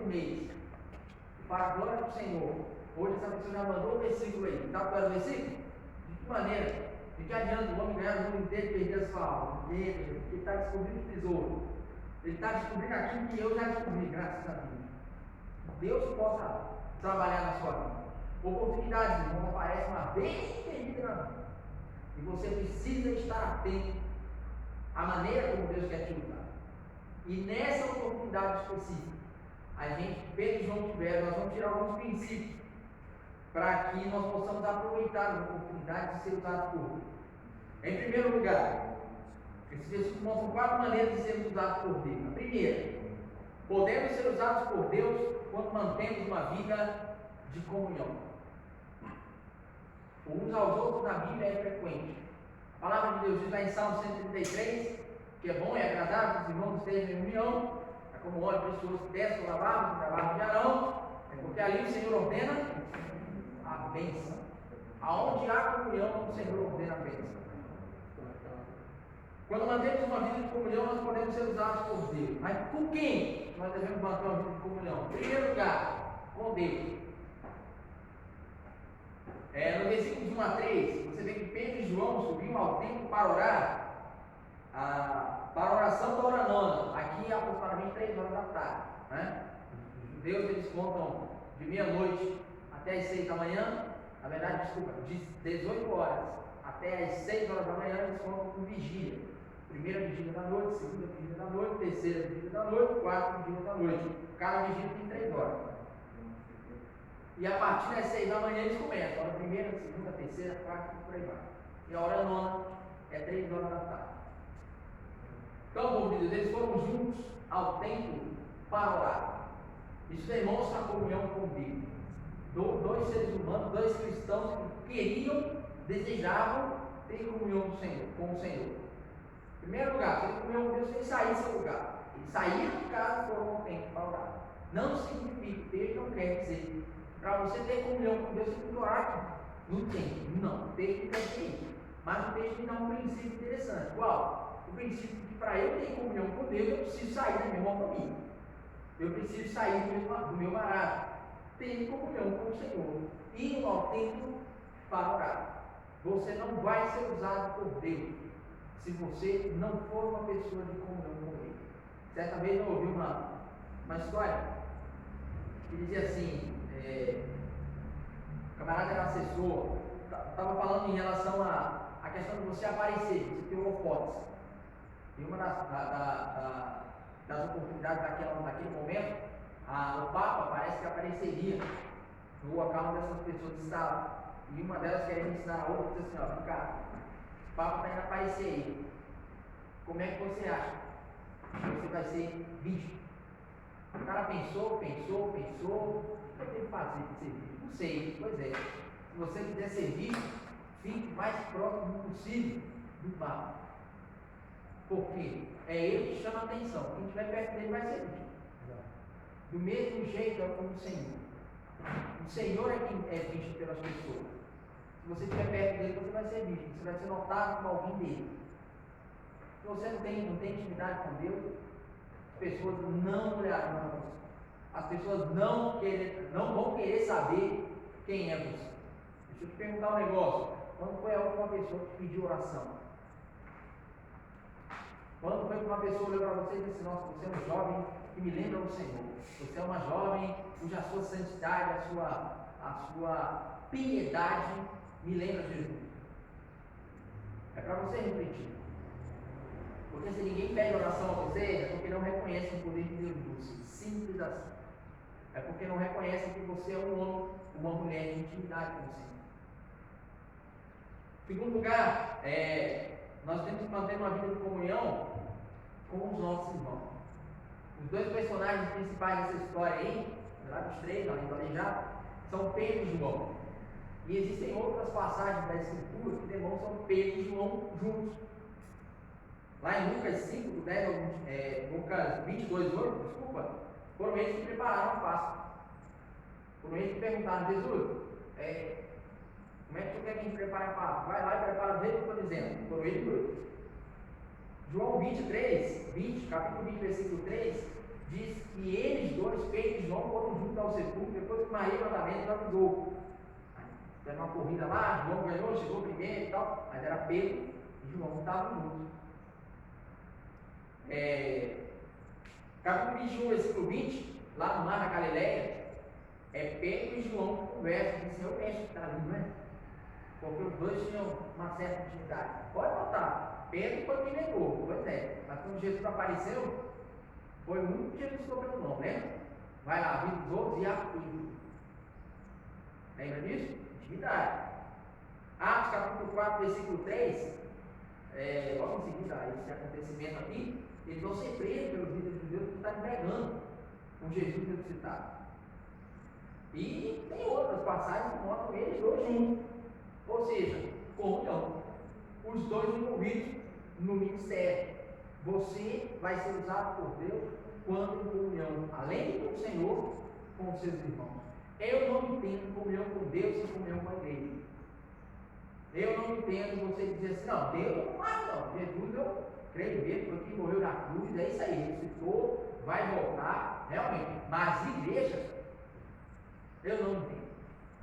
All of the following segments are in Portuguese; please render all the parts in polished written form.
por mês, para a glória do Senhor. Hoje essa pessoa já mandou o versículo aí. Está para o versículo? De que maneira? De que adianta o homem ganhar o mundo inteiro e perder a sua alma? Ele está descobrindo o tesouro. Ele está descobrindo aquilo que eu já descobri, graças a Deus. Deus possa trabalhar na sua vida. Oportunidades, irmão, aparecem uma vez perdida na vida. E você precisa estar atento à maneira como Deus quer te usar. E nessa oportunidade específica, a gente, Pedro e João tiveram, nós vamos tirar alguns princípios para que nós possamos aproveitar a oportunidade de ser usados por Deus. Em primeiro lugar, esses versículos mostram 4 maneiras de sermos usados por Deus. A primeira, podemos ser usados por Deus quando mantemos uma vida de comunhão. O uns aos outros na Bíblia é frequente. A palavra de Deus diz lá em Salmo 133, que é bom e agradável que os irmãos estejam em união, é como óleo precioso que desce sobre a barba, sobre a barba de Arão, é porque ali o Senhor ordena a bênção. Aonde há comunhão, o Senhor ordena a bênção. Quando mantemos uma vida de comunhão, nós podemos ser usados por Deus. Mas com quem nós devemos manter uma vida de comunhão? Em primeiro lugar, com Deus. No versículo 1 a 3, você vê que Pedro e João subiam ao templo para orar, para a oração da hora nona, aqui aproximadamente 3 horas da tarde. Né? Os judeus eles contam de meia-noite até as 6 da manhã, na verdade, desculpa, de 18 horas até as 6 horas da manhã, eles contam com vigília. Primeira vigília da noite, segunda vigília da noite, terceira vigília da noite, quarta vigília da noite. Cada vigília tem 3 horas. E a partir das 6 da manhã eles começam. A hora primeira, segunda, terceira, quarta e por aí vai. E a hora nona é 3 horas da tarde. Então, povo de Deus, eles foram juntos ao templo para orar. Isso demonstra a comunhão com Deus. Dois seres humanos, 2 cristãos que queriam, desejavam ter comunhão com o Senhor. Em primeiro lugar, se ele comunhão com Deus sem sair do seu lugar. Eles saíram de casa e foram ao templo para orar. Não significa, o texto não quer dizer, para você ter comunhão com Deus, você tem que orar no templo. Não, o texto não quer dizer isso. Mas o texto dá um princípio interessante. Qual? O princípio de que para eu ter comunhão com Deus, eu preciso sair da minha família. Eu preciso sair do meu barato. Ter comunhão com o Senhor. Ir ao templo para orar. Você não vai ser usado por Deus se você não for uma pessoa de comunhão com Ele. Certa vez eu ouvi uma história que dizia assim, o camarada era assessor, estava falando em relação à questão de você aparecer, você ter holofotes. E uma das oportunidades naquele momento, o Papa parece que apareceria no local onde essas pessoas estavam. E uma delas queria ensinar a outra, disse assim, vem cá, o Papa está indo aparecer aí. Como é que você acha que você vai ser visto? O cara pensou, o que eu tenho que fazer para ser visto? Não sei, pois é. Se você quiser ser visto, fique mais próximo possível do Papa. Por quê? É ele que chama a atenção. Quem estiver perto dele vai ser visto. Do mesmo jeito é como o Senhor. O Senhor é quem é visto pelas pessoas. Se você estiver perto dele, você vai ser visto. Você vai ser notado como alguém dele. Se você não tem intimidade com Deus, as pessoas não olharão para você. As pessoas não vão querer saber quem é você. Deixa eu te perguntar um negócio. Quando foi a última pessoa que pediu oração? Quando foi que uma pessoa olhou para você e disse assim, nossa, você é um jovem que me lembra do Senhor. Você é uma jovem cuja sua santidade, a sua piedade me lembra de Jesus. É para você refletir. Porque se ninguém pede oração a você, é porque não reconhece o poder de Deus em você. Simples assim. É porque não reconhece que você é um homem, uma mulher de intimidade com o Senhor. Em segundo lugar, nós temos que manter uma vida de comunhão com os nossos irmãos. Os 2 personagens principais dessa história aí, lá dos 3, além do aleijado, são Pedro e João. E existem outras passagens da Escritura que demonstram Pedro e João juntos. Lá em Lucas 5, do 10 ao Lucas 22, 8, desculpa, foram eles que prepararam a Páscoa. Foram eles que perguntaram, Jesus, como é que tu quer que a gente prepare a Páscoa? Vai lá e prepara do jeito que eu estou dizendo. Foram eles dois. João 23, capítulo 20, versículo 3, diz que eles dois, Pedro e João, foram juntos ao sepulcro depois que Maria Madalena engravidou. Era uma corrida lá, João ganhou, chegou primeiro e tal, mas era Pedro e João que estavam juntos. Capítulo 21, versículo 20, lá no mar da Galileia, é Pedro e João que conversam, dizem, eu mestre que está ali, não é? Porque os dois tinham uma certa intimidade. Pode notar, Pedro foi quem negou, pois é, mas quando Jesus apareceu, foi muito que Jesus ficou pelo nome, né? Vai lá, vida dos outros e a filho. Lembra disso? Intimidade. Atos capítulo 4, versículo 3, logo em seguida a esse acontecimento aqui, eles vão ser presos pelos líderes de Deus que estão pregando com Jesus ressuscitado. E tem outras passagens que mostram eles dois juntos. Ou seja, comunhão. Os dois envolvidos no ministério. Você vai ser usado por Deus quando em comunhão, além com o Senhor, com os seus irmãos. Eu não entendo comunhão com Deus sem comunhão com a igreja. Eu não entendo você dizer assim, não, Deus não faz não. Jesus, eu creio mesmo, foi que morreu na cruz, é isso aí, ressuscitou, vai voltar, realmente. Mas igreja, eu não entendo.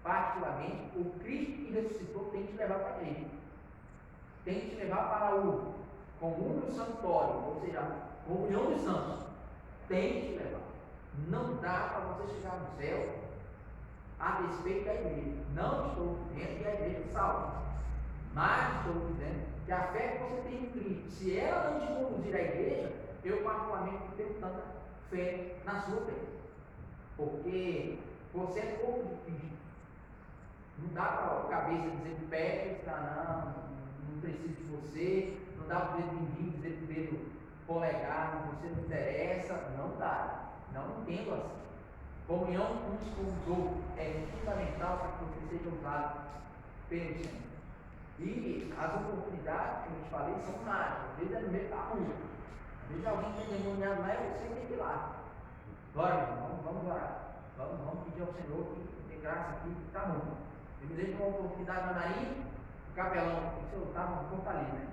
Particularmente, o Cristo que ressuscitou tem que te levar para a igreja. Tem que te levar para o comum santuário, ou seja, a comunhão dos santos. Tem que te levar. Não dá para você chegar no céu a despeito da igreja. Não estou dizendo que a igreja salva, mas estou dizendo que a fé que você tem em Cristo, se ela não te conduzir à igreja, eu particularmente não tenho tanta fé na sua fé, porque você é pouco de Cristo. Não dá para a cabeça dizer que peca, não preciso de você, não dá para o dedo mindinho dizer que o dedo polegar, você não interessa, não dá, não entendo assim. Comunhão uns com os outros é fundamental para que você seja usado pelo Senhor. E as oportunidades que eu te falei são raras, às vezes é no meio da rua. Às vezes alguém tem endemoniado lá e você tem que ir lá. Bora, irmão, vamos orar. Vamos pedir ao Senhor que tem graça aqui, que está ruim. Eu me lembro de uma oportunidade na Marinha, o capelão, eu estava no Fortaleza, né?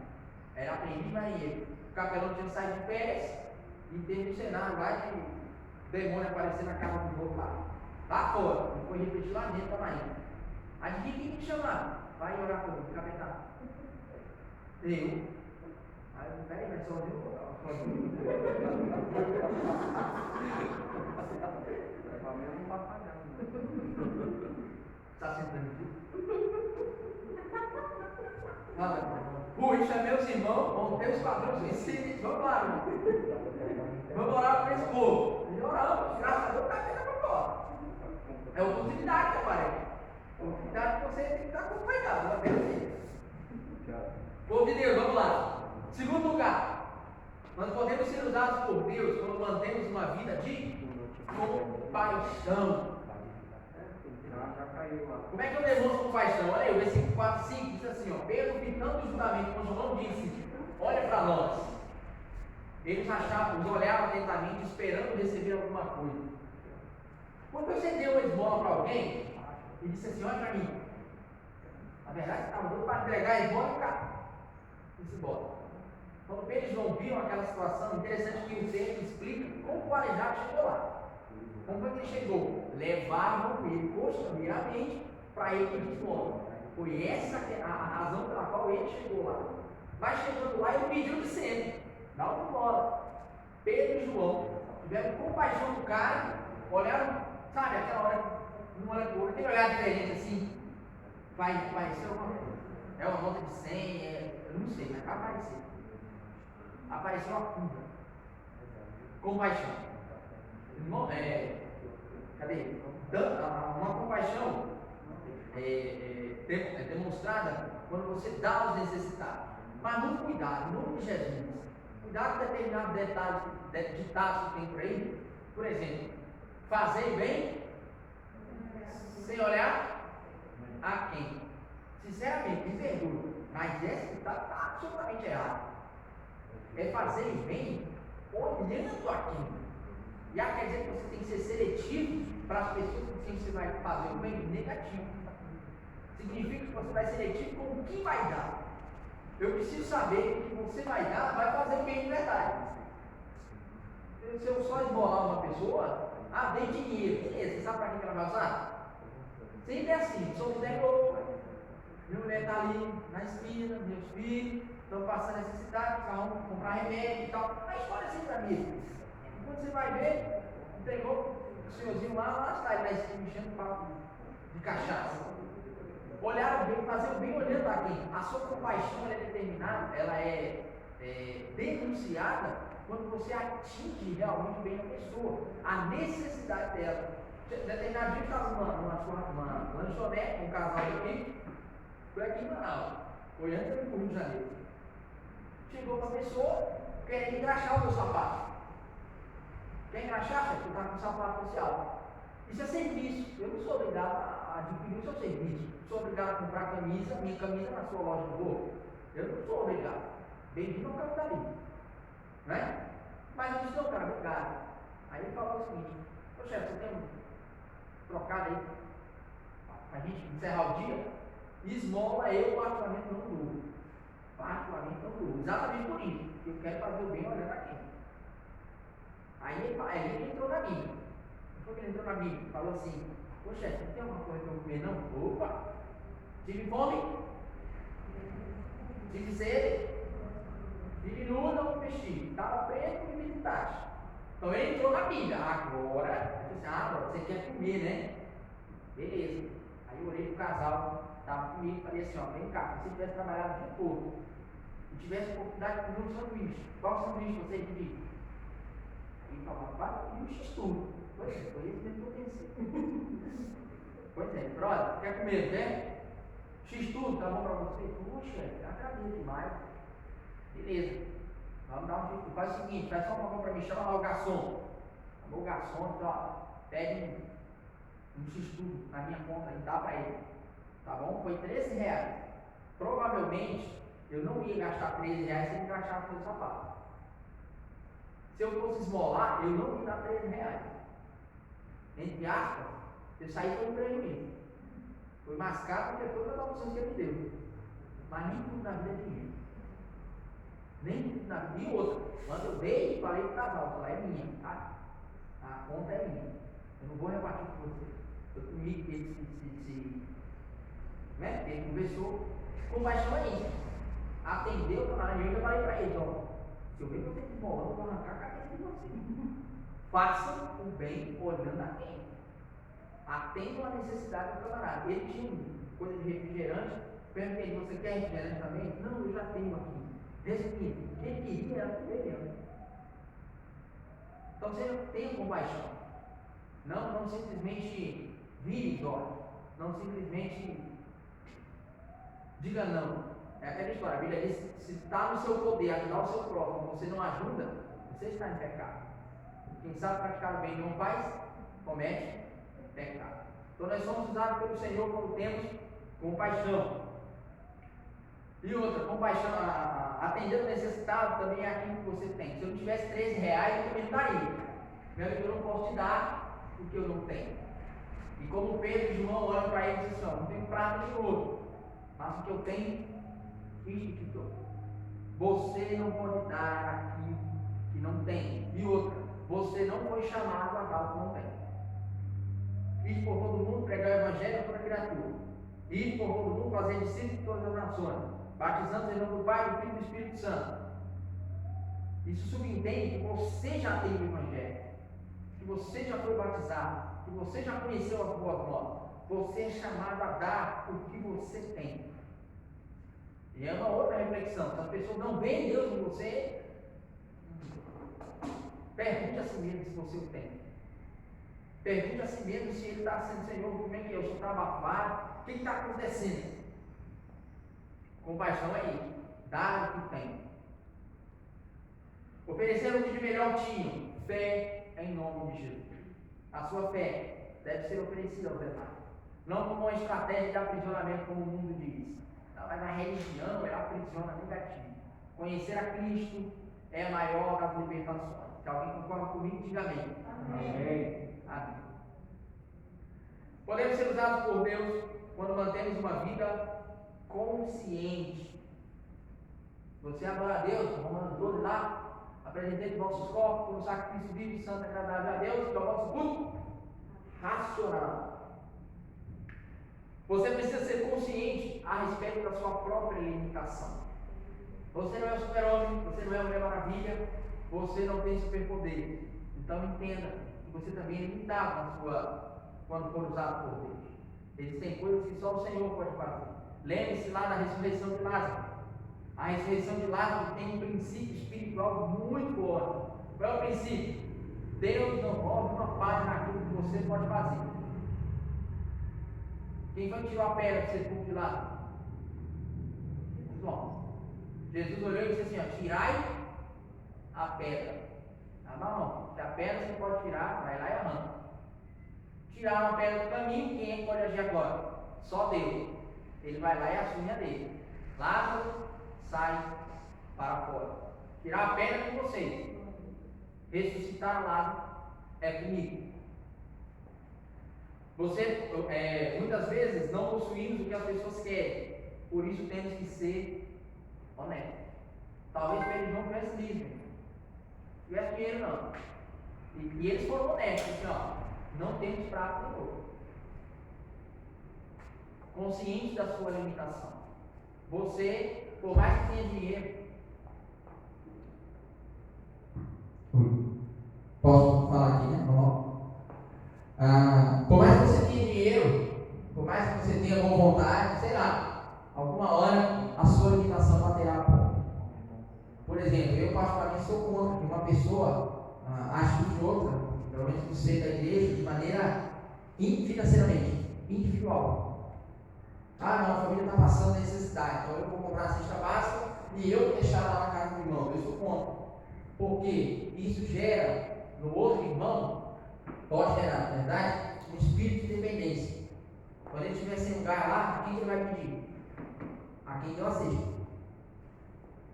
Era aprendiz marinheiro. O capelão tinha saído de férias e teve um cenário lá de demônio aparecer na casa do outro lá fora, e foi repetir lá dentro da Marinha. Aí quem me chamar? Vai orar por mim, capitão. Eu. Aí eu, peraí, mas sozinho ou não? Sozinho. Para mim não está falhando. Está sentando aqui? Fui, chamei os irmãos, montei os padrões suicidas, vamos lá, irmão. Vamos orar por esse povo. E oramos, graças a Deus, está bem na fora. É oportunidade que aparece. Oportunidade que você tem que estar acompanhado, não é assim. Povo de Deus, vamos lá. Segundo lugar, nós podemos ser usados por Deus quando mantemos uma vida de compaixão. Como é que eu demonstro compaixão? Olha aí, o versículo 4, 5 diz assim, ó, Pedro, fitando juntamente com João, disse, olha para nós. Eles olhavam atentamente, esperando receber alguma coisa. Quando você deu uma esmola para alguém, e disse assim, olha para mim. Na verdade, você estava dando para entregar a esmola e ficar. Disse, embora. Quando Pedro e João viram aquela situação, interessante que o texto explica como o aleijado chegou lá. Como foi que ele chegou? Levaram ele costumeiramente para ele pedir esmola. Foi essa a razão pela qual ele chegou lá. Mas chegando lá, ele pediu de sempre. Dá uma esmola. Pedro e João tiveram compaixão do cara, olharam, sabe, aquela hora, um olha para o outro, tem olhar diferente assim. Vai ser é uma nota de 100, eu não sei, mas vai aparecer. Apareceu uma cura. Compaixão. Cadê? Uma compaixão é demonstrada quando você dá aos necessitados. Mas muito cuidado, em nome de Jesus. Cuidado com determinados ditados que tem por aí. Por exemplo, fazer bem sem olhar a quem. Sinceramente, me perdoa, mas esse ditado está absolutamente errado. É fazer bem olhando a quem. E quer dizer que você tem que ser seletivo para as pessoas com quem você vai fazer o bem negativo. Significa que você vai ser seletivo com o que vai dar. Eu preciso saber que o que você vai dar vai fazer o bem de verdade. Se eu só esmolar uma pessoa, dei dinheiro, beleza, você sabe para que ela vai usar? Sempre é assim, sou misericórdia. Minha mulher está ali na esquina, meus filhos estão passando necessidade, vão comprar remédio e tal. A história é sempre a mesma. E quando você vai ver, entregou o senhorzinho lá está ele na esquina mexendo um papo de cachaça. Olhar o bem, fazer o bem olhando a quem? A sua compaixão ela é determinada, ela é denunciada quando você atinge realmente o bem da pessoa, a necessidade dela. Determinado dia estava numa lanchonete, um casal aqui, foi aqui em Manaus, foi antes de ir para o Rio de Janeiro. Chegou uma pessoa querendo engraxar o meu sapato. Quer engraxar? Você está com o sapato social. Isso é serviço. Eu não sou obrigado a adquirir o seu serviço. Sou obrigado a comprar camisa, minha camisa na sua loja do Globo. Eu não sou obrigado. Bem-vindo ao capitalismo. Né? Mas eu disse, não, cara, obrigado. Aí ele falou o seguinte: ô chefe, você tem um trocado aí para a gente encerrar o dia? Esmola eu particularmente não dou. Particularmente não dou. Exatamente por isso. Eu quero fazer o bem olhando aqui. Aí ele entrou na minha. Ele entrou na minha e falou assim: ô chefe, não tem alguma coisa para eu comer não? Opa! Tive fome? Tive sede? Tive nu, não me vesti. Estava preto e me taxa. Então ele entrou na Bíblia. Agora, eu disse, agora você quer comer, né? Beleza. Aí eu olhei pro casal, estava comigo e falei assim: ó, vem cá, se você tivesse trabalhado o dia todo e tivesse oportunidade de comer um sanduíche, qual sanduíche você dividiria? Aí ele falou: rapaz, eu um x-tudo. Pois é, foi isso mesmo que eu pensei. Pois é, brother, quer comer, quer? X-tudo, tá bom pra você? Puxa, agradeço demais. Beleza, vamos dar um jeito. Faz o seguinte, faz só uma coisa pra mim, chama lá o garçom. Chamou o garçom, então, ó, pede um x-tudo na minha conta e dá pra ele. Tá bom? Foi R$13. Provavelmente, eu não ia gastar R$13 se ele encaixar no meu sapato. Se eu fosse esmolar, eu não ia dar R$13. Entre aspas, eu saí foi um prejuízo. Foi mais caro do que todas as opções que ele me deu. Mas nem tudo na vida é dinheiro. Nem tudo na vida. E outra, quando eu dei, falei pro casal, falei, é minha, tá? A conta é minha. Eu não vou repartir com você. Eu comi, ele conversou. Compaixão é isso. Atendeu o camarada e eu falei para ele: ó, se eu ver você de bola, eu vou arrancar a cabeça de você. Façam o bem olhando a quem? Atendam a necessidade do camarada. Ele tinha coisa de refrigerante. Perguntei: você quer refrigerante também? Não, eu já tenho aqui. Resumindo, quem queria era comer mesmo. Então você tenha compaixão. Não simplesmente vire os olhos. Não simplesmente diga não. É aquela história. A Bíblia diz: se está no seu poder ajudar o seu próximo, você não ajuda, você está em pecado. Quem sabe praticar o bem e não faz, comete pecado. Então nós somos usados pelo Senhor quando temos compaixão. E outra, compaixão, atender o necessitado também é aquilo que você tem. Se eu não tivesse R$13, eu também daria. Meu amigo, eu não posso te dar o que eu não tenho. E como Pedro e João olham para ele e dizem assim: não tenho prata nem ouro, mas o que eu tenho, fiz que eu. Você não pode dar aquilo que não tem. E outra, você não foi chamado a dar o que não tem. Fiz por todo mundo, pregar o evangelho a toda criatura. Ir por todo mundo, fazer discípulos de todas as nações, batizando em nome do Pai, do Filho e do Espírito Santo. Isso subentende que você já tem o evangelho, que você já foi batizado, que você já conheceu as boas novas. Você é chamado a dar o que você tem. E é uma outra reflexão. Se as pessoas não veem Deus em você, pergunte a si mesmo se você o tem. Pergunte a si mesmo se ele está sendo: Senhor, como é que eu sou abafado? O que está acontecendo? Compaixão é isso. Dar o que tem. Ofereceram o que de melhor tinham. Fé em nome de Jesus. A sua fé deve ser oferecida aos demais. Não como uma estratégia de aprisionamento, como o mundo diz. Não, mas a religião ela aprisiona negativo. Conhecer a Cristo é a maior das libertações. Se alguém concorda comigo, diga amém. Amém. Amém. Podemos ser usados por Deus quando mantemos uma vida consciente. Você adora a Deus, Romanos 12 lá, a apresentei os vossos corpos como sacrifício vivo e santo, agradável a Deus, que é o vosso culto racional. Você precisa ser consciente a respeito da sua própria limitação. Você não é o super-homem, você não é a Mulher Maravilha, você não tem superpoder. Então entenda que você também é limitado quando for usado por Deus. Existem coisas que só o Senhor pode fazer. Lembre-se lá da ressurreição de Lázaro. A ressurreição de Lázaro tem um princípio espiritual muito forte. Qual é o princípio? Deus não move uma palha naquilo que você pode fazer. Quem foi que tirou a pedra do sepulcro de Lázaro? João. Jesus olhou e disse assim: ó, tirai a pedra. Ah, não. Se a pedra você pode tirar, vai lá e arranca. Tiraram a pedra do caminho, quem é que pode agir agora? Só Deus. Ele vai lá e assume a dele. Lázaro, sai para fora. Tirar a pedra com vocês. Ressuscitar Lázaro é comigo. Muitas vezes não possuímos o que as pessoas querem. Por isso temos que ser honestos. Talvez Pedro não tivesse livre. Não tivesse dinheiro não. E eles foram honestos, assim, ó, não temos prato nem ouro. Consciente da sua limitação. Você, por mais que tenha dinheiro, posso falar aqui, né? Por mais que você tenha dinheiro, por mais que você tenha boa vontade, sei lá, alguma hora a sua limitação baterá a porta. Por exemplo, eu particularmente sou contra que uma pessoa ajude outra, pelo menos no seio da igreja, de maneira financeiramente, individual. Não, a família está passando necessidade, então eu vou comprar a cesta básica e eu vou deixar lá na casa do irmão. Eu sou contra. Porque isso gera no outro irmão, pode gerar, na verdade, um espírito de dependência. Quando ele estiver sem lugar lá, a quem ele vai pedir? A quem deu a cesta.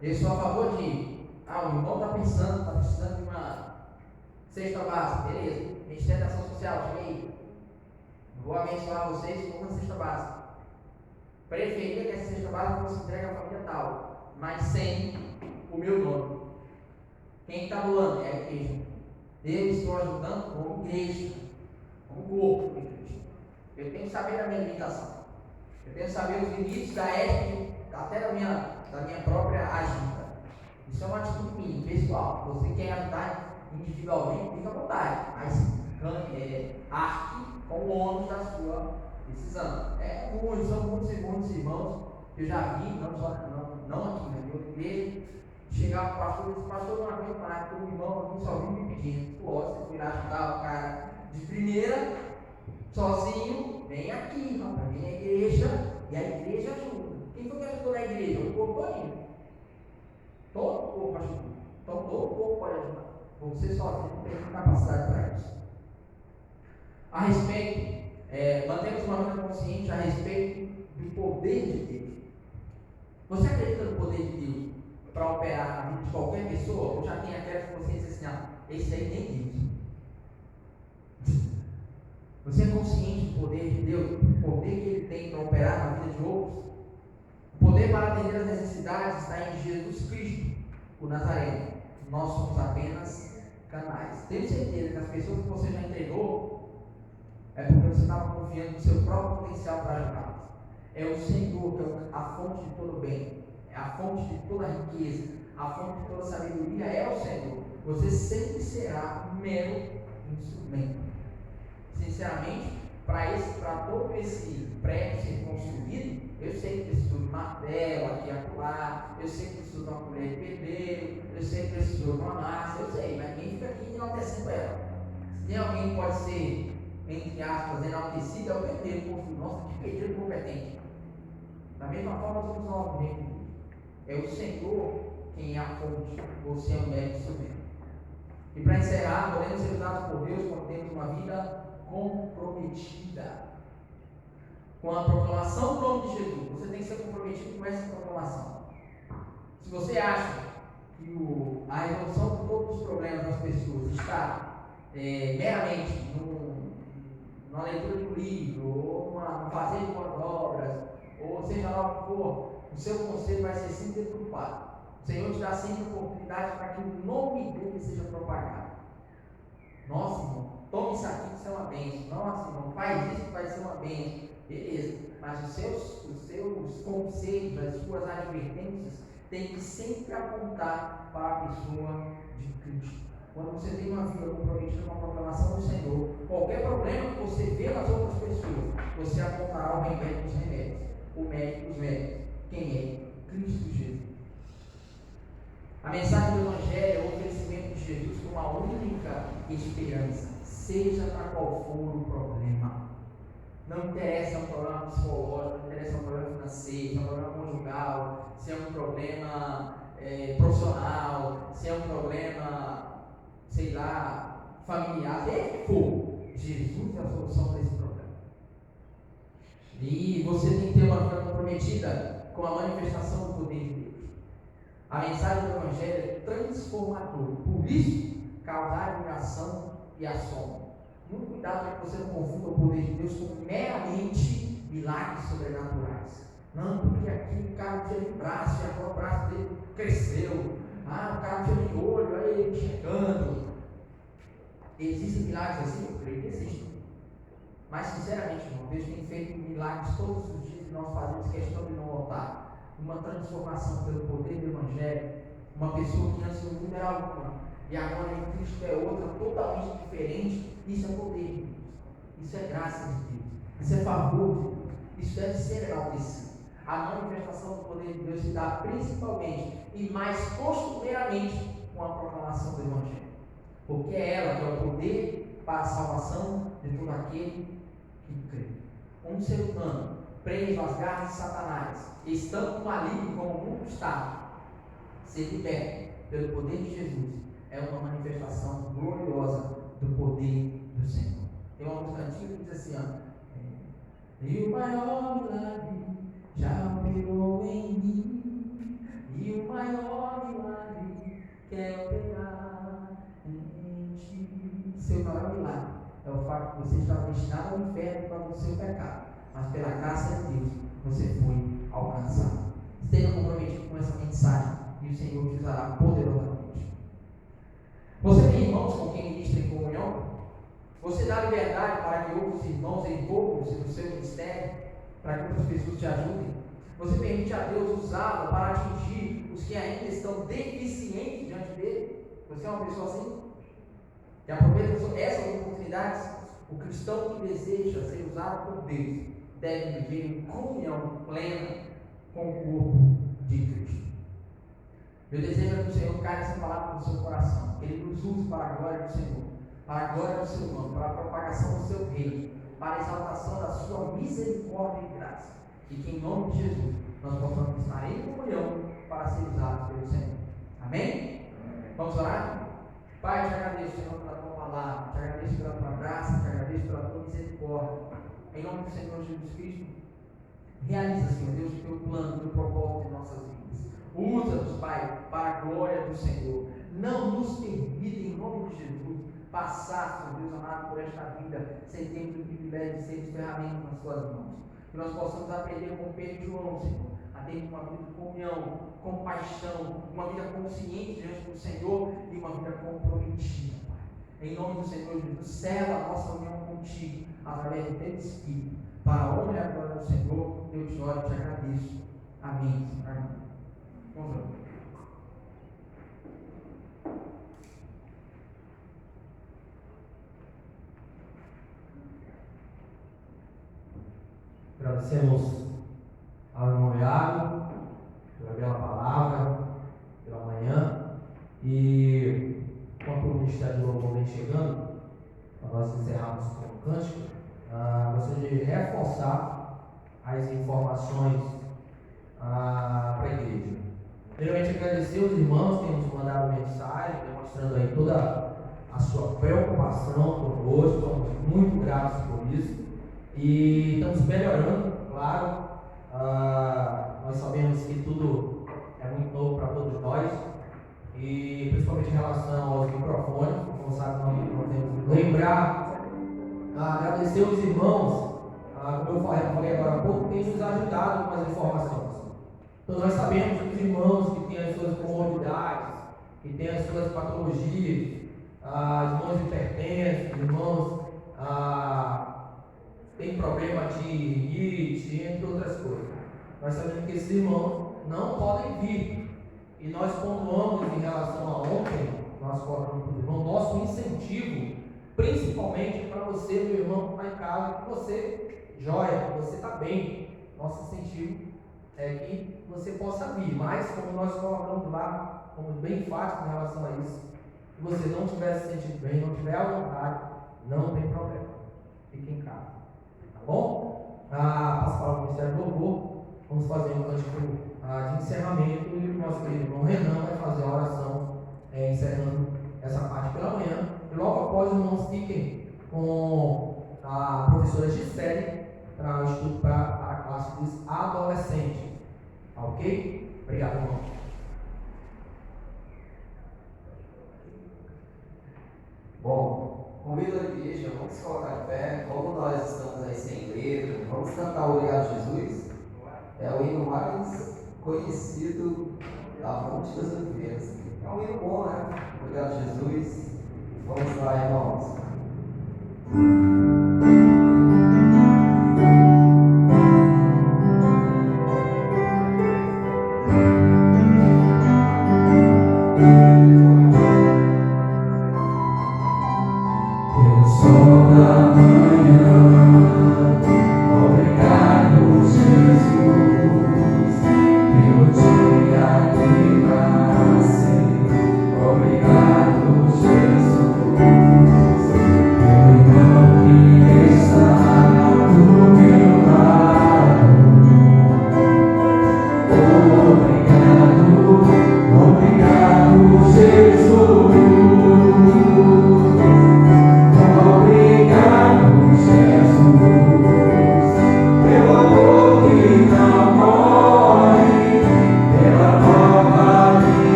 Eu sou a favor de, o irmão está pensando, está precisando de uma cesta básica, beleza. Ministério da Ação Social, chega aí. Vou abençoar vocês com uma cesta básica. Preferia que essa cesta básica fosse entregue à família tal, mas sem o meu nome. Quem está doando é a igreja. Eu estou ajudando como igreja, como corpo de Cristo. Eu tenho que saber da minha limitação. Eu tenho que saber os limites da ética, até da minha própria agenda. Isso é uma atitude minha, pessoal. Você quer ajudar individualmente, fica à vontade. Mas arque com o ônus da sua decisão. São muitos irmãos que eu já vi, não aqui, na minha igreja, chegar para o pastor e dizer: pastor, não aguento mais, porque o irmão aqui só vive me pedindo. Você foi lá ajudar o cara de primeira, sozinho, vem aqui, rapaz, vem na igreja, e a igreja ajuda. Quem foi que ajudou na igreja? O corpo todinho. Todo o corpo ajuda. Então todo o corpo pode ajudar. Você sozinho não tem capacidade para isso. A respeito, mantemos uma vida consciente a respeito do poder de Deus. Você acredita no poder de Deus para operar na vida de qualquer pessoa? Ou já tem aquela consciência assim: esse aí tem Deus? Você é consciente do poder de Deus? O poder que Ele tem para operar na vida de outros? O poder para atender as necessidades está em Jesus Cristo, o Nazareno. Nós somos apenas canais. Tenho certeza que as pessoas que você já entregou é porque você estava confiando no seu próprio potencial para ajudá-las. É o Senhor que é a fonte de todo bem, é a fonte de toda riqueza, a fonte de toda sabedoria é o Senhor. Você sempre será um mero instrumento. Sinceramente, para todo esse prédio ser construído, eu sei que preciso de martelo aqui e acolá, eu sei que preciso de uma colher de pedreiro, eu sei que preciso de uma massa, eu sei, mas quem fica aqui enaltecendo ela? Se tem alguém que pode ser, entre aspas, enaltecido, é o pedreiro. Nossa, que pedreiro competente. Da mesma forma, somos nós mesmos. É o Senhor quem é a fonte, você é o mero instrumento. E para encerrar, podemos ser usados por Deus quando temos uma vida comprometida com a proclamação do nome de Jesus. Você tem que ser comprometido com essa proclamação. Se você acha que a resolução de todos os problemas das pessoas está meramente numa leitura de um livro, ou no fazer de boas obras, ou seja lá o que for, o seu conselho vai ser sempre deturpado. O Senhor te dá sempre oportunidade para que o nome dele seja propagado. Nossa, irmão, tome isso aqui, isso é uma bênção. Nossa, irmão, faz isso, vai ser uma bênção. Beleza, mas os seus conselhos, as suas advertências têm que sempre apontar para a pessoa de Cristo. Quando você tem uma vida comprometida com a proclamação do Senhor, qualquer problema que você vê nas outras pessoas, você apontará o remédio dos remédios, o médico dos médicos. Quem é? Cristo Jesus. A mensagem do Evangelho é o oferecimento de Jesus como a única esperança, seja para qual for o problema. Não interessa se é um problema psicológico, não interessa se é um problema financeiro, se é um problema conjugal, se é um problema profissional, se é um problema, sei lá, familiar, seja o que for. Jesus é a solução para esse problema. E você tem que ter uma vida comprometida com a manifestação do poder de Deus. A mensagem do Evangelho é transformadora. Por isso, causar admiração e assombro. Muito cuidado para que você não confunda o poder de Deus com meramente milagres sobrenaturais. Não, porque aqui o cara não tinha nem braço, e agora o braço dele cresceu. O cara não tinha nem olho, aí ele enxergando. Existem milagres assim? Eu creio que existem. Mas, sinceramente, irmão, Deus tem feito milagres todos os dias e nós fazemos questão de não notar. Uma transformação pelo poder do Evangelho. Uma pessoa que antes não era alguma e agora em Cristo é outra, totalmente diferente. Isso é poder de Deus. Isso é graça de Deus. Isso é favor de Deus. Isso deve ser enaltecido. A manifestação do poder de Deus se dá principalmente e mais costumeiramente com a proclamação do Evangelho. Porque é ela que é o poder para a salvação de todo aquele que crê. Um ser humano preso às garras de Satanás, estando no maligno como o mundo está, ser liberto pelo poder de Jesus é uma manifestação gloriosa do poder do Senhor. Tem uma música antiga que diz assim, e o maior milagre já operou em mim, e o maior milagre quer operar em ti. Seu maior milagre é o fato de você estar destinado ao inferno para o seu pecado, mas pela graça de Deus você foi alcançado. Esteja comprometido com essa mensagem e o Senhor te usará poderosamente. Você tem irmãos com quem ministra em comunhão? Você dá liberdade para que outros irmãos envolvam-se no seu ministério, para que outras pessoas te ajudem? Você permite a Deus usá-lo para atingir os que ainda estão deficientes diante dele? Você é uma pessoa assim? E aproveita essas oportunidades. O cristão que deseja ser usado por Deus deve viver em comunhão plena com o corpo de Cristo. Meu desejo é que o Senhor caia essa palavra no seu coração, que Ele nos use para a glória do Senhor, para a glória do seu nome, para a propagação do seu reino, para a exaltação da sua misericórdia e graça. E que em nome de Jesus nós possamos estar em comunhão para ser usados pelo Senhor. Amém? Vamos orar? Pai, te agradeço, Senhor, pela tua palavra, te agradeço pela tua graça, te agradeço pela tua misericórdia. Em nome do Senhor Jesus Cristo, realiza, Senhor Deus, o teu plano, o teu propósito em nossas vidas. Usa-nos, Pai, para a glória do Senhor. Não nos permita, em nome de Jesus, passar, Senhor Deus amado, por esta vida sem termos o privilégio de sermos ferramentas nas tuas mãos. Que nós possamos aprender com Pedro e João, Senhor, a ter uma vida de comunhão, compaixão, uma vida consciente diante do Senhor e uma vida comprometida, Pai. Em nome do Senhor Jesus, sela a nossa união contigo, através do teu Espírito, para a honra e a glória do Senhor. Eu te oro e te agradeço. Amém, Senhor. Amém. Vamos lá. Agradecemos ao irmão Iago pela bela palavra, pela manhã, e quando o Ministério do Louvor vem chegando, para nós encerrarmos com o cântico, gostaria de reforçar as informações para a igreja. Primeiramente, agradecer os irmãos que nos mandaram mensagem, demonstrando aí toda a sua preocupação conosco, estamos muito gratos por isso. E estamos melhorando, claro. Nós sabemos que tudo é muito novo para todos nós, e principalmente em relação aos microfones, como sabe, nós temos que lembrar, agradecer os irmãos, como eu falei agora há pouco, tem nos ajudado com as informações. Então nós sabemos que os irmãos que têm as suas comorbidades, que têm as suas patologias, irmãos hipertensos, irmãos têm problema de rinite, entre outras coisas. Nós sabemos que esses irmãos não podem vir. E nós pontuamos em relação a ontem, nós colocamos para o irmão, nosso incentivo, principalmente para você, meu irmão, que está em casa, que você joia, que você está bem. Nosso incentivo é que você possa vir, mas como nós colocamos lá, fomos bem enfáticos em relação a isso, se você não estiver se sentindo bem, não tiver à vontade, não tem problema, fique em casa, tá bom? Passo para o Ministério do Louvor, vamos fazer um cântico de encerramento e o nosso querido irmão Renan vai fazer a oração encerrando essa parte pela manhã, e logo após os irmãos fiquem com a professora Gisele para o estudo para a classe dos adolescentes. Ok? Obrigado, irmão. Bom, convido a igreja, vamos se colocar em pé, como nós estamos aí sem letra, vamos cantar o Obrigado Jesus. É o hino mais conhecido da Fonte das Oliveiras. É um hino bom, né? Obrigado Jesus. Vamos lá, irmãos.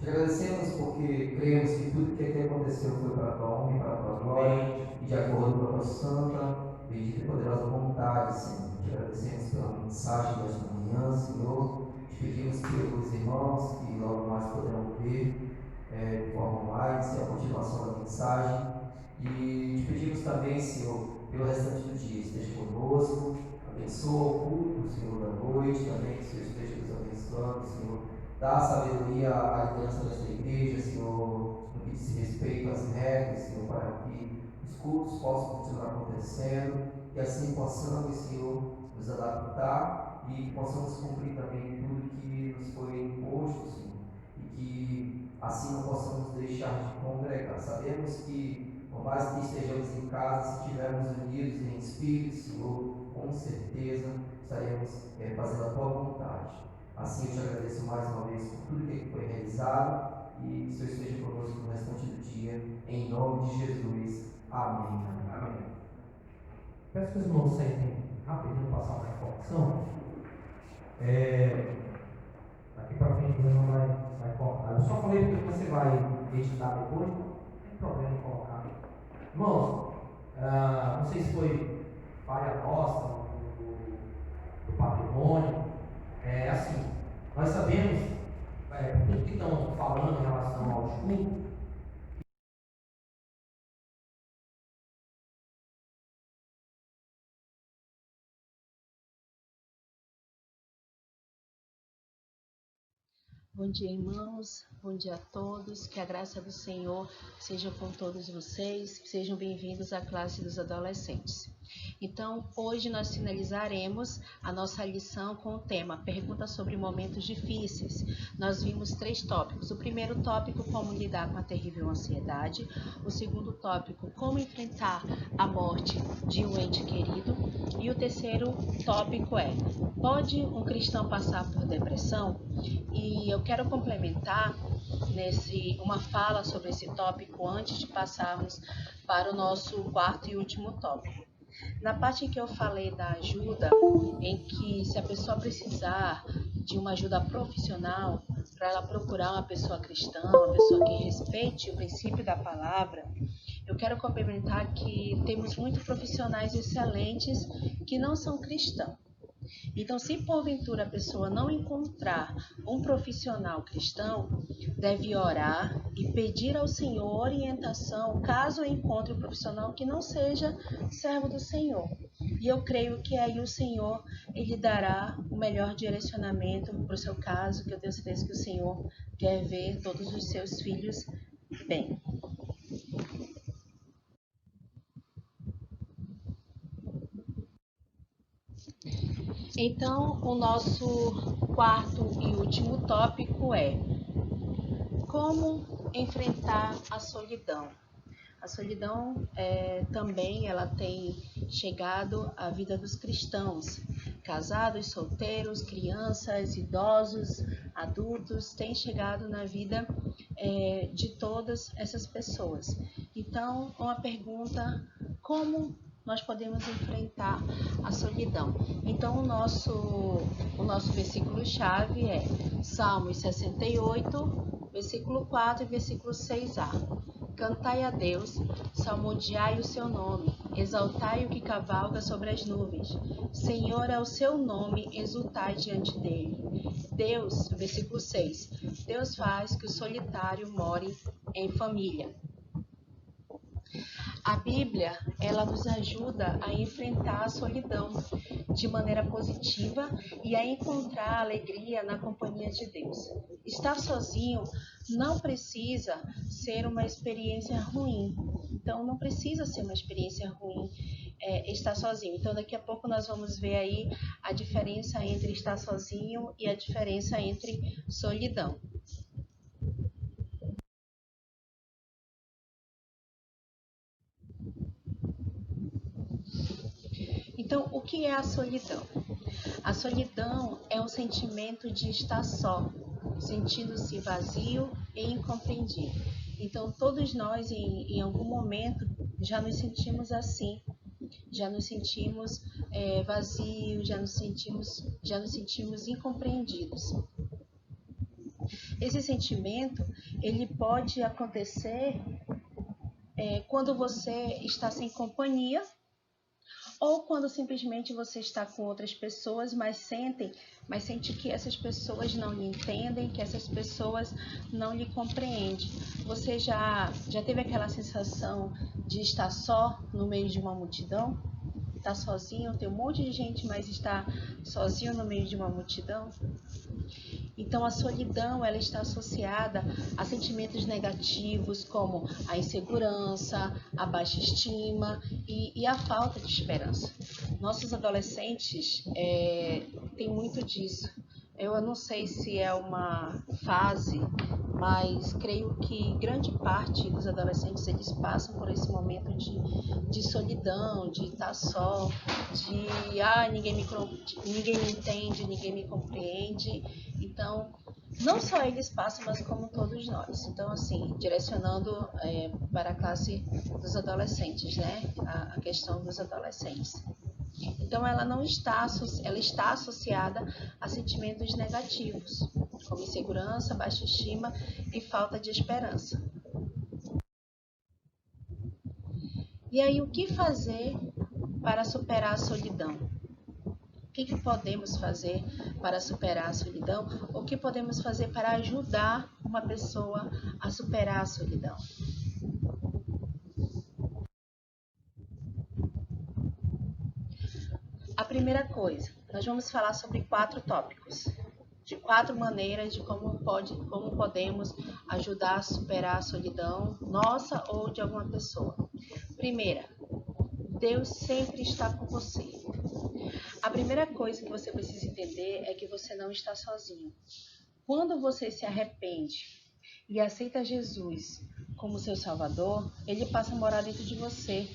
Te agradecemos porque cremos que tudo que aqui aconteceu foi para a tua honra e para a tua glória, e de acordo com a tua santa, bendita e poderosa vontade, Senhor. Te agradecemos pela mensagem desta manhã, Senhor. Te pedimos pelos irmãos que logo mais poderão ver de forma online, a continuação da mensagem. E te pedimos também, Senhor, pelo restante do dia, esteja conosco, abençoa o culto, Senhor, da noite, também que o Senhor esteja nos abençoando, Senhor. Dá sabedoria à liderança desta igreja, Senhor, no que diz respeito às regras, Senhor, para que os cultos possam continuar acontecendo, e assim possamos, Senhor, nos adaptar e possamos cumprir também tudo que nos foi imposto, Senhor, e que assim não possamos deixar de congregar. Sabemos que, por mais que estejamos em casa, se estivermos unidos em espírito, Senhor, com certeza estaremos fazendo a tua vontade. Assim eu te agradeço mais uma vez por tudo que foi realizado e que o Senhor esteja conosco no restante do dia, em nome de Jesus. Amém. Amém. Peço que os irmãos sentem rapidinho passar uma informação. Daqui para frente o irmão vai cortar. Eu só falei porque você vai editar depois, não tem problema em colocar. Irmãos, não sei se foi falha nossa do patrimônio. Assim, nós sabemos tudo que estão falando em relação ao estudo. Bom dia, irmãos. Bom dia a todos. Que a graça do Senhor seja com todos vocês. Sejam bem-vindos à classe dos adolescentes. Então, hoje nós finalizaremos a nossa lição com o tema Perguntas sobre momentos difíceis. Nós vimos 3 tópicos. O primeiro tópico, como lidar com a terrível ansiedade. O segundo tópico, como enfrentar a morte de um ente querido. E o terceiro tópico é, pode um cristão passar por depressão? E eu quero complementar uma fala sobre esse tópico antes de passarmos para o nosso quarto e último tópico. Na parte em que eu falei da ajuda, em que se a pessoa precisar de uma ajuda profissional, para ela procurar uma pessoa cristã, uma pessoa que respeite o princípio da palavra, eu quero complementar que temos muitos profissionais excelentes que não são cristãos. Então, se porventura a pessoa não encontrar um profissional cristão, deve orar e pedir ao Senhor orientação, caso encontre um profissional que não seja servo do Senhor. E eu creio que aí o Senhor, Ele dará o melhor direcionamento para o seu caso, que eu tenho certeza que o Senhor quer ver todos os seus filhos bem. Então, o nosso quarto e último tópico é como enfrentar a solidão. A solidão também ela tem chegado à vida dos cristãos, casados, solteiros, crianças, idosos, adultos, tem chegado na vida de todas essas pessoas. Então, uma pergunta, como nós podemos enfrentar a solidão? Então, o nosso versículo-chave é Salmos 68, versículo 4 e versículo 6a. Cantai a Deus, salmodiai o seu nome, exaltai o que cavalga sobre as nuvens. Senhor é o seu nome, exultai diante dele. Deus, versículo 6, Deus faz que o solitário more em família. A Bíblia, ela nos ajuda a enfrentar a solidão de maneira positiva e a encontrar alegria na companhia de Deus. Estar sozinho não precisa ser uma experiência ruim. Então, não precisa ser uma experiência ruim estar sozinho. Então, daqui a pouco nós vamos ver aí a diferença entre estar sozinho e a diferença entre solidão. Então, o que é a solidão? A solidão é um sentimento de estar só, sentindo-se vazio e incompreendido. Então, todos nós, em algum momento, já nos sentimos assim, já nos sentimos vazios, já nos sentimos incompreendidos. Esse sentimento, ele pode acontecer quando você está sem companhia ou quando simplesmente você está com outras pessoas, mas sente que essas pessoas não lhe entendem, que essas pessoas não lhe compreendem. Você já teve aquela sensação de estar só no meio de uma multidão? Está sozinho, tem um monte de gente, mas está sozinho no meio de uma multidão? Então, a solidão, ela está associada a sentimentos negativos como a insegurança, a baixa estima e a falta de esperança. Nossos adolescentes têm muito disso. Eu não sei se é uma fase, mas creio que grande parte dos adolescentes, eles passam por esse momento de solidão, de estar só, de ninguém me entende, ninguém me compreende. Então, não só eles passam, mas como todos nós. Então, assim, direcionando para a classe dos adolescentes, né? A questão dos adolescentes. Então, ela está associada a sentimentos negativos, como insegurança, baixa estima e falta de esperança. E aí, o que fazer para superar a solidão? O que podemos fazer para superar a solidão? O que podemos fazer para ajudar uma pessoa a superar a solidão? A primeira coisa, nós vamos falar sobre 4 tópicos, de 4 maneiras de como podemos ajudar a superar a solidão nossa ou de alguma pessoa. Primeira, Deus sempre está com você. A primeira coisa que você precisa entender é que você não está sozinho. Quando você se arrepende e aceita Jesus como seu Salvador, Ele passa a morar dentro de você.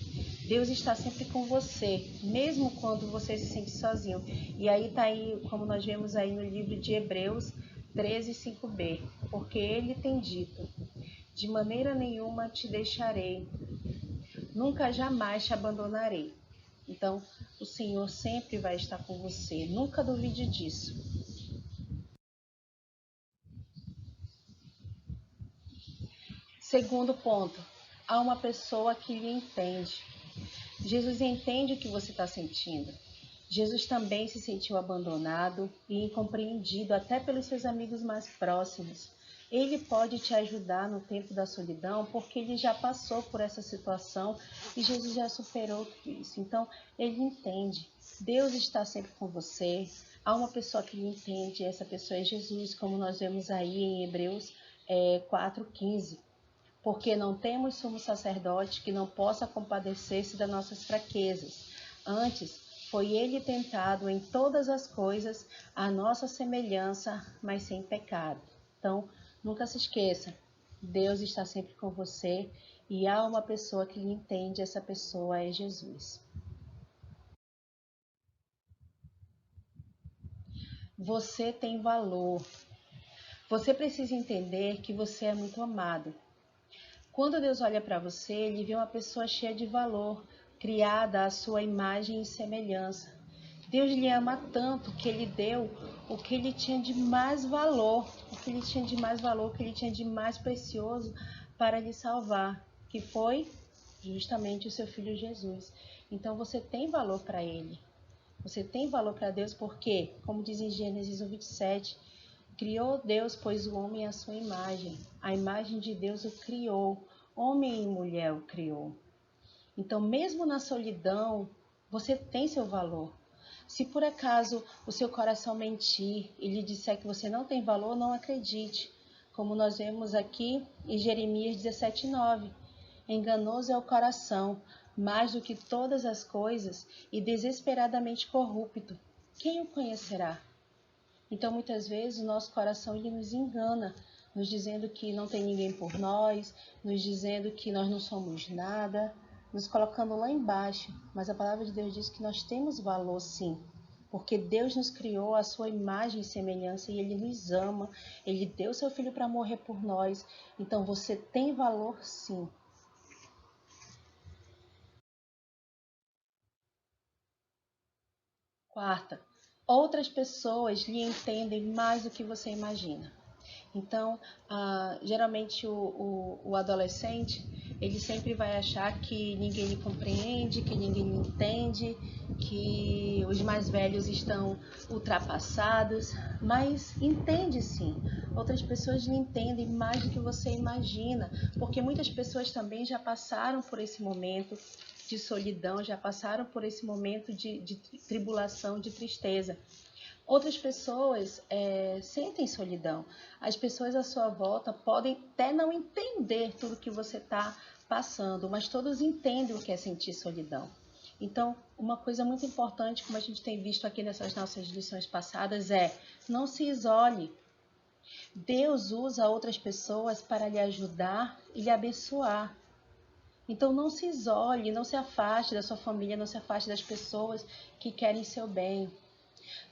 Deus está sempre com você, mesmo quando você se sente sozinho. E aí está aí, como nós vemos aí no livro de Hebreus 13, 5b. Porque Ele tem dito, de maneira nenhuma te deixarei, nunca jamais te abandonarei. Então, o Senhor sempre vai estar com você, nunca duvide disso. Segundo ponto, há uma pessoa que lhe entende. Jesus entende o que você está sentindo. Jesus também se sentiu abandonado e incompreendido até pelos seus amigos mais próximos. Ele pode te ajudar no tempo da solidão porque ele já passou por essa situação e Jesus já superou tudo isso. Então, ele entende. Deus está sempre com você. Há uma pessoa que lhe entende, essa pessoa é Jesus, como nós vemos aí em Hebreus 4:15. Porque não temos sumo sacerdote que não possa compadecer-se das nossas fraquezas. Antes, foi ele tentado em todas as coisas, à nossa semelhança, mas sem pecado. Então, nunca se esqueça, Deus está sempre com você e há uma pessoa que lhe entende, essa pessoa é Jesus. Você tem valor. Você precisa entender que você é muito amado. Quando Deus olha para você, Ele vê uma pessoa cheia de valor, criada à sua imagem e semelhança. Deus lhe ama tanto que Ele deu o que Ele tinha de mais valor, o que Ele tinha de mais valor, o que Ele tinha de mais precioso para lhe salvar, que foi justamente o seu Filho Jesus. Então você tem valor para Ele. Você tem valor para Deus porque, como diz em Gênesis 1:27, criou Deus, pois o homem à sua imagem. A imagem de Deus o criou. Homem e mulher o criou. Então, mesmo na solidão, você tem seu valor. Se por acaso o seu coração mentir e lhe disser que você não tem valor, não acredite. Como nós vemos aqui em Jeremias 17:9. Enganoso é o coração, mais do que todas as coisas, e desesperadamente corrupto. Quem o conhecerá? Então, muitas vezes, o nosso coração ele nos engana, nos dizendo que não tem ninguém por nós, nos dizendo que nós não somos nada, nos colocando lá embaixo. Mas a palavra de Deus diz que nós temos valor sim, porque Deus nos criou à sua imagem e semelhança e Ele nos ama, Ele deu seu Filho para morrer por nós. Então, você tem valor sim. Quarta, outras pessoas lhe entendem mais do que você imagina. Então, geralmente o adolescente, ele sempre vai achar que ninguém lhe compreende, que ninguém lhe entende, que os mais velhos estão ultrapassados, mas entende sim. Outras pessoas lhe entendem mais do que você imagina, porque muitas pessoas também já passaram por esse momento de solidão, já passaram por esse momento de tribulação, de tristeza. Outras pessoas sentem solidão. As pessoas à sua volta podem até não entender tudo que você está passando, mas todos entendem o que é sentir solidão. Então, uma coisa muito importante, como a gente tem visto aqui nessas nossas lições passadas, é não se isole. Deus usa outras pessoas para lhe ajudar e lhe abençoar. Então, não se isole, não se afaste da sua família, não se afaste das pessoas que querem seu bem.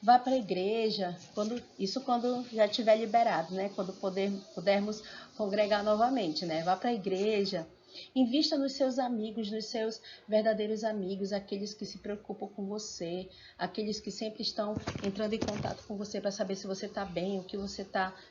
Vá para a igreja, quando já estiver liberado, né? Quando pudermos congregar novamente, né? Vá para a igreja, invista nos seus amigos, nos seus verdadeiros amigos, aqueles que se preocupam com você, aqueles que sempre estão entrando em contato com você para saber se você está bem, o que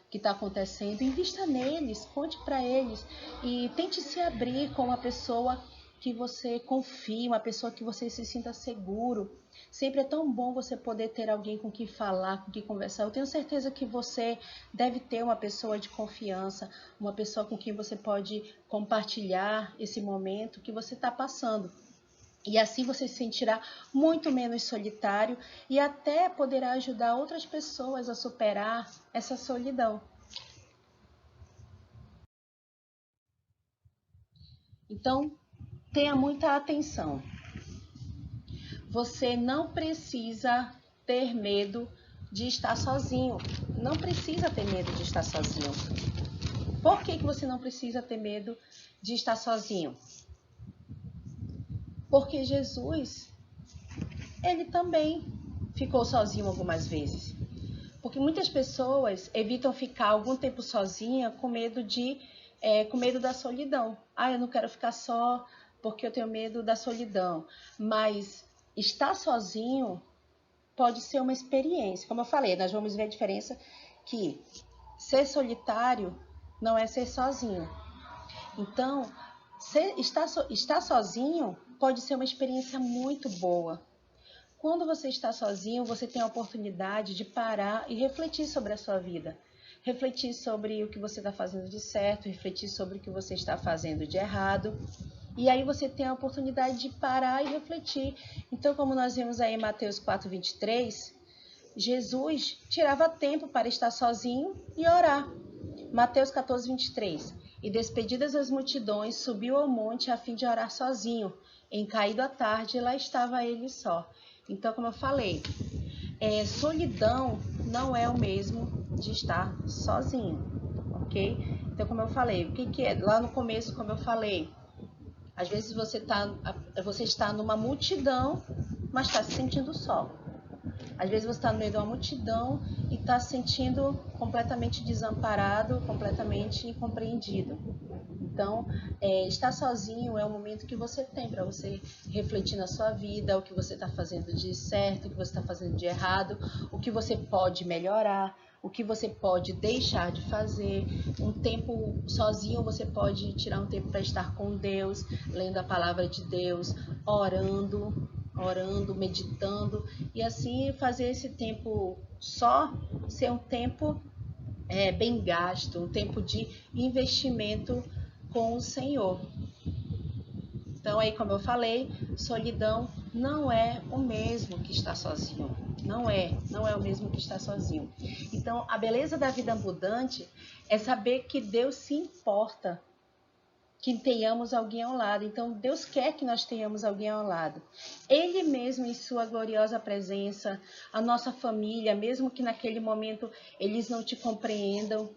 que está acontecendo. Invista neles, conte para eles e tente se abrir com uma pessoa que você confie, uma pessoa que você se sinta seguro. Sempre é tão bom você poder ter alguém com quem falar, com quem conversar. Eu tenho certeza que você deve ter uma pessoa de confiança, uma pessoa com quem você pode compartilhar esse momento que você está passando. E assim você se sentirá muito menos solitário e até poderá ajudar outras pessoas a superar essa solidão. Então, tenha muita atenção. Você não precisa ter medo de estar sozinho. Não precisa ter medo de estar sozinho. Por que você não precisa ter medo de estar sozinho? Porque Jesus, ele também ficou sozinho algumas vezes. Porque muitas pessoas evitam ficar algum tempo sozinha com medo da solidão. Eu não quero ficar só porque eu tenho medo da solidão. Mas estar sozinho pode ser uma experiência. Como eu falei, nós vamos ver a diferença que ser solitário não é ser sozinho. Então, estar sozinho pode ser uma experiência muito boa. Quando você está sozinho, você tem a oportunidade de parar e refletir sobre a sua vida. Refletir sobre o que você está fazendo de certo, refletir sobre o que você está fazendo de errado. E aí você tem a oportunidade de parar e refletir. Então, como nós vimos aí em Mateus 4:23, Jesus tirava tempo para estar sozinho e orar. Mateus 14:23. E despedidas as multidões, subiu ao monte a fim de orar sozinho. Em caído a tarde, lá estava ele só. Então, como eu falei, solidão não é o mesmo de estar sozinho, ok? Então, como eu falei, o que é? Lá no começo, como eu falei, às vezes você está numa multidão, mas está se sentindo só. Às vezes você está no meio de uma multidão e está se sentindo completamente desamparado, completamente incompreendido. Então, estar sozinho é o momento que você tem para você refletir na sua vida, o que você está fazendo de certo, o que você está fazendo de errado, o que você pode melhorar, o que você pode deixar de fazer. Um tempo sozinho, você pode tirar um tempo para estar com Deus, lendo a palavra de Deus, orando, meditando, e assim fazer esse tempo só ser um tempo bem gasto, um tempo de investimento com o Senhor. Então aí, como eu falei, solidão não é o mesmo que estar sozinho. Não é o mesmo que estar sozinho. Então, a beleza da vida abundante é saber que Deus se importa que tenhamos alguém ao lado. Então, Deus quer que nós tenhamos alguém ao lado. Ele mesmo, em sua gloriosa presença, a nossa família, mesmo que naquele momento eles não te compreendam,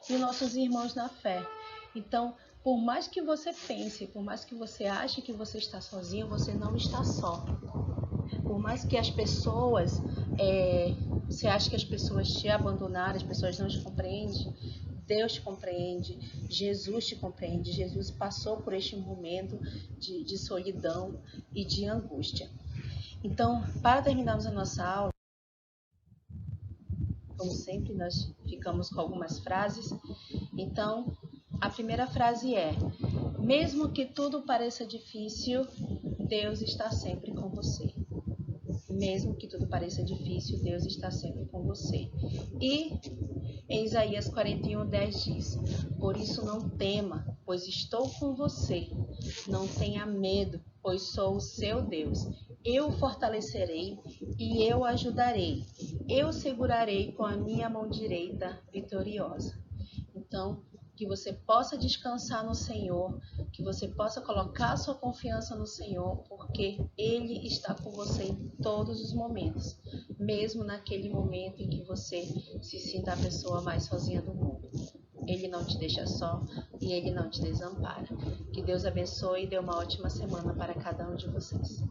e nossos irmãos na fé. Então, por mais que você pense, por mais que você ache que você está sozinho, você não está só. Por mais que as pessoas, você ache que as pessoas te abandonaram, as pessoas não te compreendem, Deus te compreende, Jesus te compreende. Jesus passou por este momento de solidão e de angústia. Então, para terminarmos a nossa aula, Como sempre, nós ficamos com algumas frases. Então, a primeira frase é: mesmo que tudo pareça difícil, Deus está sempre com você. Mesmo que tudo pareça difícil, Deus está sempre com você. E em Isaías 41:10 diz: por isso não tema, pois estou com você. Não tenha medo, pois sou o seu Deus. Eu o fortalecerei e eu o ajudarei. Eu o segurarei com a minha mão direita vitoriosa. Então, que você possa descansar no Senhor, que você possa colocar a sua confiança no Senhor, porque Ele está com você em todos os momentos, mesmo naquele momento em que você se sinta a pessoa mais sozinha do mundo. Ele não te deixa só e Ele não te desampara. Que Deus abençoe e dê uma ótima semana para cada um de vocês.